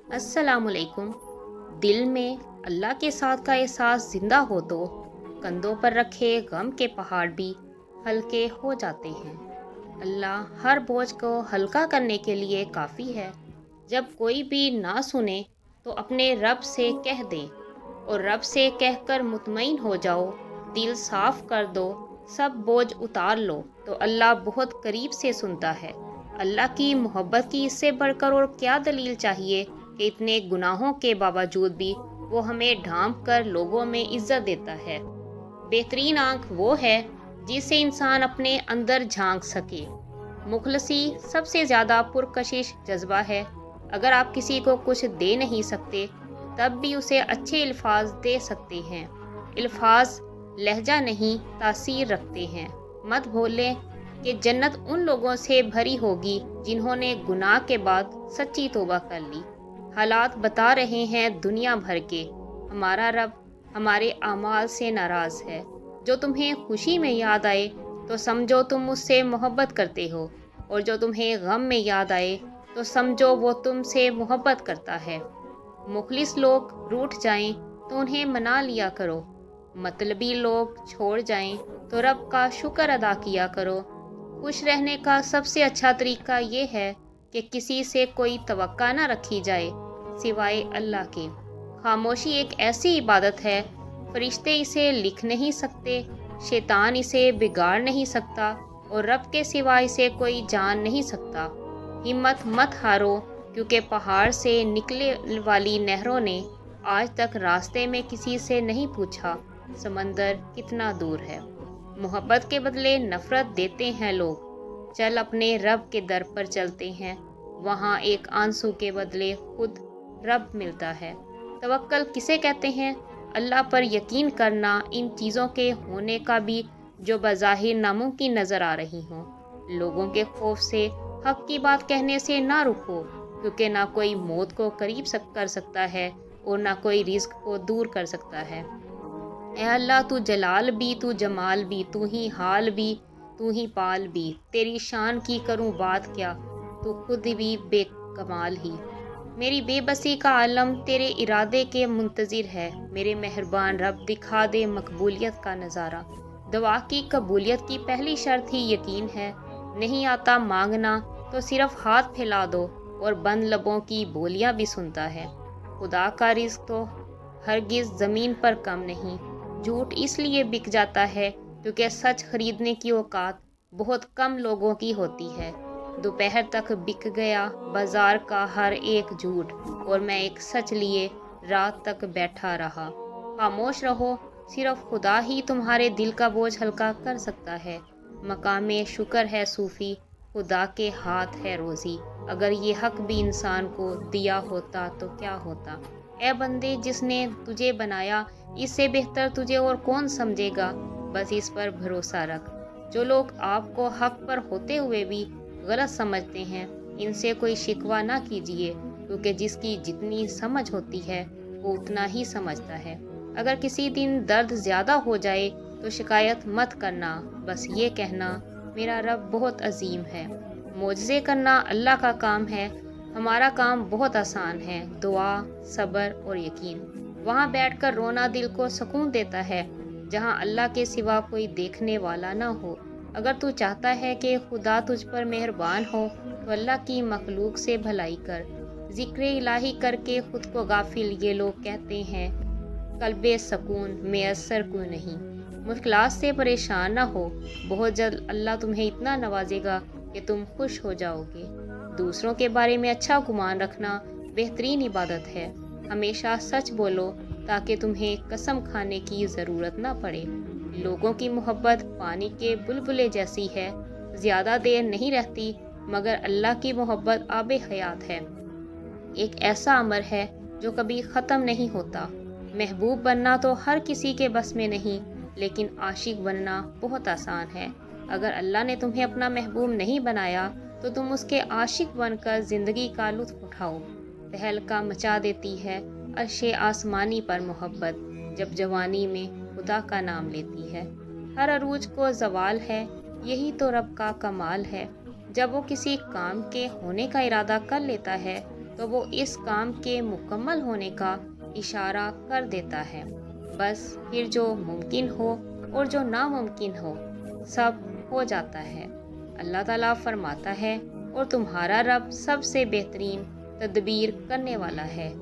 السلام علیکم۔ دل میں اللہ کے ساتھ کا احساس زندہ ہو تو کندھوں پر رکھے غم کے پہاڑ بھی ہلکے ہو جاتے ہیں۔ اللہ ہر بوجھ کو ہلکا کرنے کے لیے کافی ہے۔ جب کوئی بھی نہ سنے تو اپنے رب سے کہہ دیں، اور رب سے کہہ کر مطمئن ہو جاؤ، دل صاف کر دو، سب بوجھ اتار لو تو اللہ بہت قریب سے سنتا ہے۔ اللہ کی محبت کی اس سے بڑھ کر اور کیا دلیل چاہیے کہ اتنے گناہوں کے باوجود بھی وہ ہمیں ڈھانپ کر لوگوں میں عزت دیتا ہے۔ بہترین آنکھ وہ ہے جس سے انسان اپنے اندر جھانک سکے۔ مخلصی سب سے زیادہ پرکشش جذبہ ہے۔ اگر آپ کسی کو کچھ دے نہیں سکتے تب بھی اسے اچھے الفاظ دے سکتے ہیں۔ الفاظ لہجہ نہیں، تاثیر رکھتے ہیں۔ مت بھولیں کہ جنت ان لوگوں سے بھری ہوگی جنہوں نے گناہ کے بعد سچی توبہ کر لی۔ حالات بتا رہے ہیں دنیا بھر کے، ہمارا رب ہمارے اعمال سے ناراض ہے۔ جو تمہیں خوشی میں یاد آئے تو سمجھو تم اس سے محبت کرتے ہو، اور جو تمہیں غم میں یاد آئے تو سمجھو وہ تم سے محبت کرتا ہے۔ مخلص لوگ روٹھ جائیں تو انہیں منا لیا کرو، مطلبی لوگ چھوڑ جائیں تو رب کا شکر ادا کیا کرو۔ خوش رہنے کا سب سے اچھا طریقہ یہ ہے کہ کسی سے کوئی توقع نہ رکھی جائے سوائے اللہ کے۔ خاموشی ایک ایسی عبادت ہے، فرشتے اسے لکھ نہیں سکتے، شیطان اسے بگاڑ نہیں سکتا، اور رب کے سوا اسے کوئی جان نہیں سکتا۔ ہمت مت ہارو، کیونکہ پہاڑ سے نکلے والی نہروں نے آج تک راستے میں کسی سے نہیں پوچھا سمندر کتنا دور ہے۔ محبت کے بدلے نفرت دیتے ہیں لوگ۔ چل اپنے رب کے در پر چلتے ہیں، وہاں ایک آنسو کے بدلے خود رب ملتا ہے۔ توکل کسے کہتے ہیں؟ اللہ پر یقین کرنا ان چیزوں کے ہونے کا بھی جو بظاہر ناممکن نظر آ رہی ہوں۔ لوگوں کے خوف سے حق کی بات کہنے سے نہ رکو، کیونکہ نہ کوئی موت کو قریب کر سکتا ہے اور نہ کوئی رزق کو دور کر سکتا ہے۔ اے اللہ، تو جلال بھی، تو جمال بھی، تو ہی حال بھی، تو ہی پال بھی۔ تیری شان کی کروں بات کیا، تو خود بھی بے کمال ہی۔ میری بے بسی کا عالم تیرے ارادے کے منتظر ہے۔ میرے مہربان رب دکھا دے مقبولیت کا نظارہ۔ دعا کی قبولیت کی پہلی شرط ہی یقین ہے۔ نہیں آتا مانگنا تو صرف ہاتھ پھیلا دو، اور بند لبوں کی بولیاں بھی سنتا ہے۔ خدا کا رزق تو ہرگز زمین پر کم نہیں۔ جھوٹ اس لیے بک جاتا ہے کیونکہ سچ خریدنے کی اوقات بہت کم لوگوں کی ہوتی ہے۔ دوپہر تک بک گیا بازار کا ہر ایک جھوٹ، اور میں ایک سچ لیے رات تک بیٹھا رہا۔ خاموش رہو، صرف خدا ہی تمہارے دل کا بوجھ ہلکا کر سکتا ہے۔ مقام شکر ہے صوفی، خدا کے ہاتھ ہے روزی۔ اگر یہ حق بھی انسان کو دیا ہوتا تو کیا ہوتا؟ اے بندے، جس نے تجھے بنایا اس سے بہتر تجھے اور کون سمجھے گا؟ بس اس پر بھروسہ رکھ۔ جو لوگ آپ کو حق پر ہوتے ہوئے بھی غلط سمجھتے ہیں، ان سے کوئی شکوہ نہ کیجیے، کیونکہ جس کی جتنی سمجھ ہوتی ہے وہ اتنا ہی سمجھتا ہے۔ اگر کسی دن درد زیادہ ہو جائے تو شکایت مت کرنا، بس یہ کہنا میرا رب بہت عظیم ہے۔ معجزے کرنا اللہ کا کام ہے، ہمارا کام بہت آسان ہے۔ دعا، صبر اور یقین۔ وہاں بیٹھ کر رونا دل کو سکون دیتا ہے جہاں اللہ کے سوا کوئی دیکھنے والا نہ ہو۔ اگر تو چاہتا ہے کہ خدا تجھ پر مہربان ہو تو اللہ کی مخلوق سے بھلائی کر۔ ذکر الہی کر کے خود کو غافل یہ لوگ کہتے ہیں قلب سکون میسر کیوں نہیں۔ مشکلات سے پریشان نہ ہو، بہت جلد اللہ تمہیں اتنا نوازے گا کہ تم خوش ہو جاؤ گے۔ دوسروں کے بارے میں اچھا گمان رکھنا بہترین عبادت ہے۔ ہمیشہ سچ بولو تاکہ تمہیں قسم کھانے کی ضرورت نہ پڑے۔ لوگوں کی محبت پانی کے بلبلے جیسی ہے، زیادہ دیر نہیں رہتی، مگر اللہ کی محبت آب حیات ہے، ایک ایسا امر ہے جو کبھی ختم نہیں ہوتا۔ محبوب بننا تو ہر کسی کے بس میں نہیں، لیکن عاشق بننا بہت آسان ہے۔ اگر اللہ نے تمہیں اپنا محبوب نہیں بنایا تو تم اس کے عاشق بن کر زندگی کا لطف اٹھاؤ۔ تہلکہ مچا دیتی ہے عرش آسمانی پر محبت، جب جوانی میں خدا کا نام لیتی ہے۔ ہر عروج کو زوال ہے، یہی تو رب کا کمال ہے۔ جب وہ کسی کام کے ہونے کا ارادہ کر لیتا ہے تو وہ اس کام کے مکمل ہونے کا اشارہ کر دیتا ہے۔ بس پھر جو ممکن ہو اور جو ناممکن ہو سب ہو جاتا ہے۔ اللہ تعالیٰ فرماتا ہے اور تمہارا رب سب سے بہترین تدبیر کرنے والا ہے۔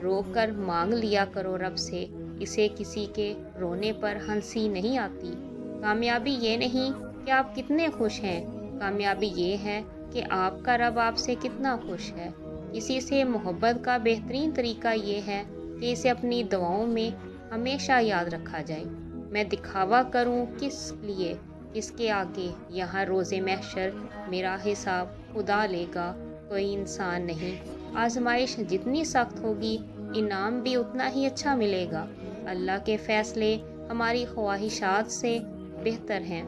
رو کر مانگ لیا کرو رب سے، اسے کسی کے رونے پر ہنسی نہیں آتی۔ کامیابی یہ نہیں کہ آپ کتنے خوش ہیں، کامیابی یہ ہے کہ آپ کا رب آپ سے کتنا خوش ہے۔ کسی سے محبت کا بہترین طریقہ یہ ہے کہ اسے اپنی دعاؤں میں ہمیشہ یاد رکھا جائے۔ میں دکھاوا کروں کس لیے، کس کے آگے؟ یہاں روز محشر میرا حساب خدا لے گا، کوئی انسان نہیں۔ آزمائش جتنی سخت ہوگی انعام بھی اتنا ہی اچھا ملے گا۔ اللہ کے فیصلے ہماری خواہشات سے بہتر ہیں۔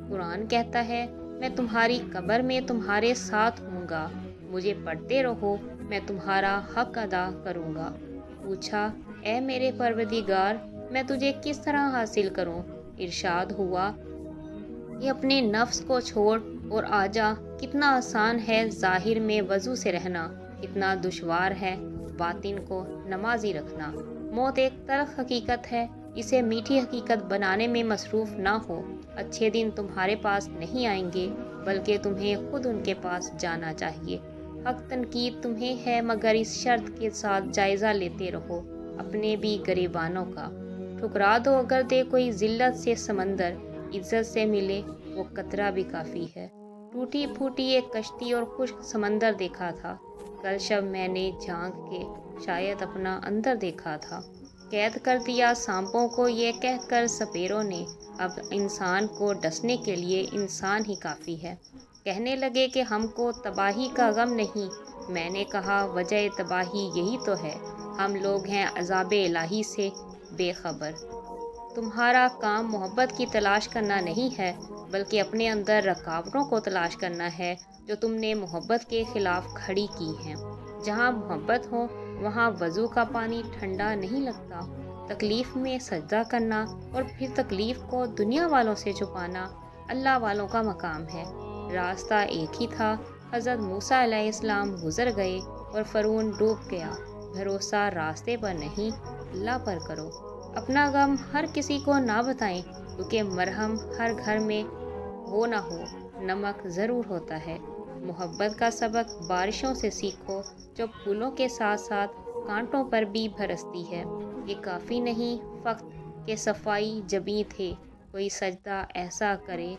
قرآن کہتا ہے میں تمہاری قبر میں تمہارے ساتھ ہوں گا، مجھے پڑھتے رہو، میں تمہارا حق ادا کروں گا۔ پوچھا اے میرے پروردگار میں تجھے کس طرح حاصل کروں؟ ارشاد ہوا کہ اپنے نفس کو چھوڑ اور آجا۔ کتنا آسان ہے ظاہر میں وضو سے رہنا، کتنا دشوار ہے باطن کو نمازی رکھنا۔ موت ایک تلخ حقیقت ہے، اسے میٹھی حقیقت بنانے میں مصروف نہ ہو۔ اچھے دن تمہارے پاس نہیں آئیں گے بلکہ تمہیں خود ان کے پاس جانا چاہیے۔ حق تنقید تمہیں ہے مگر اس شرط کے ساتھ جائزہ لیتے رہو اپنے بھی گریبانوں کا۔ ٹھکرا دو اگر دے کوئی ذلت سے سمندر، عزت سے ملے وہ قطرہ بھی کافی ہے۔ ٹوٹی پھوٹی ایک کشتی اور خشک سمندر دیکھا تھا، کل شب میں نے جھانک کے شاید اپنا اندر دیکھا تھا۔ قید کر دیا سانپوں کو یہ کہہ کر سپیروں نے، اب انسان کو ڈسنے کے لیے انسان ہی کافی ہے۔ کہنے لگے کہ ہم کو تباہی کا غم نہیں، میں نے کہا وجہ تباہی یہی تو ہے، ہم لوگ ہیں عذاب الہی سے بے خبر۔ تمہارا کام محبت کی تلاش کرنا نہیں ہے بلکہ اپنے اندر رکاوٹوں کو تلاش کرنا ہے جو تم نے محبت کے خلاف کھڑی کی ہیں۔ جہاں محبت ہو وہاں وضو کا پانی ٹھنڈا نہیں لگتا۔ تکلیف میں سجدہ کرنا اور پھر تکلیف کو دنیا والوں سے چھپانا اللہ والوں کا مقام ہے۔ راستہ ایک ہی تھا، حضرت موسیٰ علیہ السلام گزر گئے اور فرعون ڈوب گیا۔ بھروسہ راستے پر نہیں اللہ پر کرو۔ اپنا غم ہر کسی کو نہ بتائیں کیونکہ مرہم ہر گھر میں ہو نہ ہو نمک ضرور ہوتا ہے۔ محبت کا سبق بارشوں سے سیکھو جو پھولوں کے ساتھ ساتھ کانٹوں پر بھی برستی ہے۔ یہ کافی نہیں فقط کہ صفائی جبیں تھے، کوئی سجدہ ایسا کرے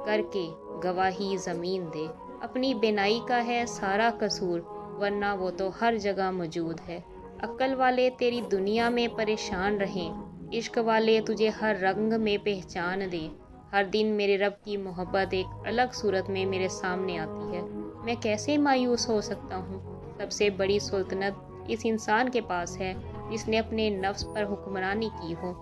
کر کے گواہی زمین دے۔ اپنی بینائی کا ہے سارا قصور ورنہ وہ تو ہر جگہ موجود ہے۔ عقل والے تیری دنیا میں پریشان رہیں، عشق والے تجھے ہر رنگ میں پہچان دیں۔ ہر دن میرے رب کی محبت ایک الگ صورت میں میرے سامنے آتی ہے، میں کیسے مایوس ہو سکتا ہوں؟ سب سے بڑی سلطنت اس انسان کے پاس ہے جس نے اپنے نفس پر حکمرانی کی ہو۔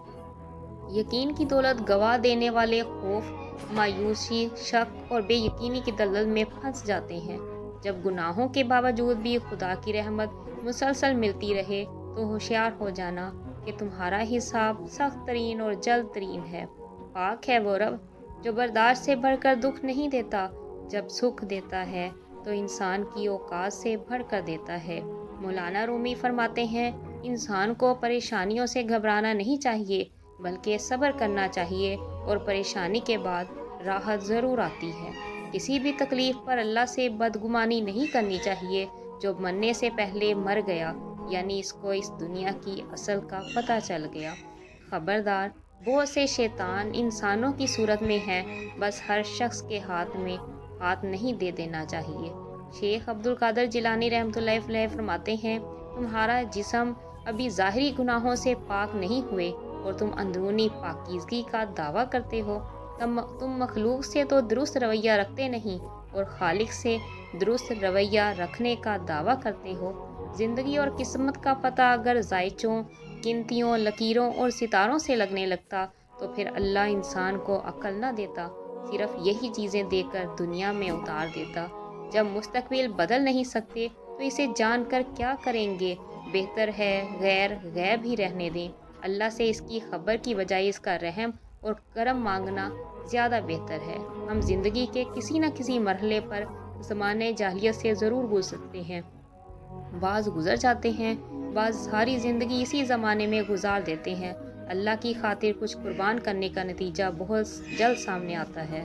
یقین کی دولت گوا دینے والے خوف، مایوسی، شک اور بے یقینی کی دلدل میں پھنس جاتے ہیں۔ جب گناہوں کے باوجود بھی خدا کی رحمت مسلسل ملتی رہے تو ہوشیار ہو جانا کہ تمہارا حساب سخت ترین اور جلد ترین ہے۔ پاک ہے وہ رب جو برداشت سے بڑھ کر دکھ نہیں دیتا، جب سکھ دیتا ہے تو انسان کی اوقات سے بڑھ کر دیتا ہے۔ مولانا رومی فرماتے ہیں انسان کو پریشانیوں سے گھبرانا نہیں چاہیے بلکہ صبر کرنا چاہیے اور پریشانی کے بعد راحت ضرور آتی ہے۔ کسی بھی تکلیف پر اللہ سے بدگمانی نہیں کرنی چاہیے، جو مرنے سے پہلے مر گیا یعنی اس کو اس دنیا کی اصل کا پتہ چل گیا۔ خبردار، بہت سے شیطان انسانوں کی صورت میں ہیں، بس ہر شخص کے ہاتھ میں ہاتھ نہیں دے دینا چاہیے۔ شیخ عبد القادر جیلانی رحمۃ اللہ علیہ فرماتے ہیں تمہارا جسم ابھی ظاہری گناہوں سے پاک نہیں ہوئے اور تم اندرونی پاکیزگی کا دعویٰ کرتے ہو۔ تم مخلوق سے تو درست رویہ رکھتے نہیں اور خالق سے درست رویہ رکھنے کا دعویٰ کرتے ہو۔ زندگی اور قسمت کا پتہ اگر ذائچوں، گنتیوں، لکیروں اور ستاروں سے لگنے لگتا تو پھر اللہ انسان کو عقل نہ دیتا، صرف یہی چیزیں دے کر دنیا میں اتار دیتا۔ جب مستقبل بدل نہیں سکتے تو اسے جان کر کیا کریں گے؟ بہتر ہے غیر غیب ہی رہنے دیں۔ اللہ سے اس کی خبر کی بجائے اس کا رحم اور کرم مانگنا زیادہ بہتر ہے۔ ہم زندگی کے کسی نہ کسی مرحلے پر زمانے جاہلیت سے ضرور گزرتے ہیں۔ بعض گزر جاتے ہیں، بعض ساری زندگی اسی زمانے میں گزار دیتے ہیں۔ اللہ کی خاطر کچھ قربان کرنے کا نتیجہ بہت جلد سامنے آتا ہے۔